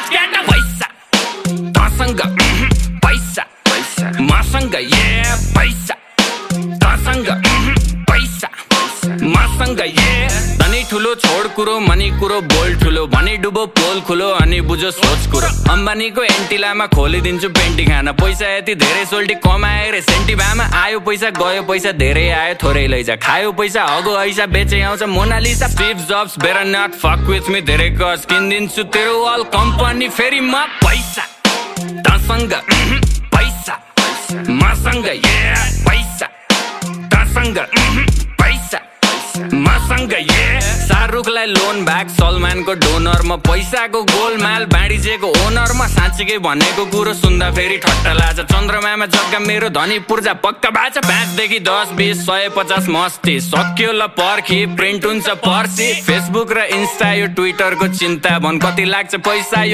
सोच केटा पैसा तसँग पैसा मसँग पैसा तसँग पैसा मसँग धनी ठुलो छोड कुरो मनी कुरो बोल ठुलो भनी डुबो पोल खुलो अनि बुझो सोच कुरो अम्बानीको एन्टिलामा खोलिदिन्छु पेन्टी खाना पैसा यति धेरै सोल्टी कमाए रे सेन्टी भामा आयो पैसा गयो पैसा धेरै आयो थोरै लैजा खायो पैसा हगो ऐसा बेचे आउँछ Mona Lisa Steve Jobs better not fuck with me धेरै कस किनिदिन्छु तेरो अल कम्पनी फेरि म पैसा तसँग पैसा मसँग पैसा तसँग पैसा मसँग शाहरुखलाई लोन ब्याक सलमानको डोनर म पैसाको गोलमाल बाँडिजेको ओनर म साँच्चीकै भनेको कुरो सुन्दा फेरि ठट्टा लाग्छ चन्द्रमामा जग्गा मेरो धनी पूर्जा पक्का बाछ 5 देखि 10 20 150 मस्ती सक्यो ल पर्खी प्रिन्ट हुन्छ पर्सी फेसबुक र इन्स्टा यो ट्विटरको चिन्ता भन कति लाग्छ पैसा यो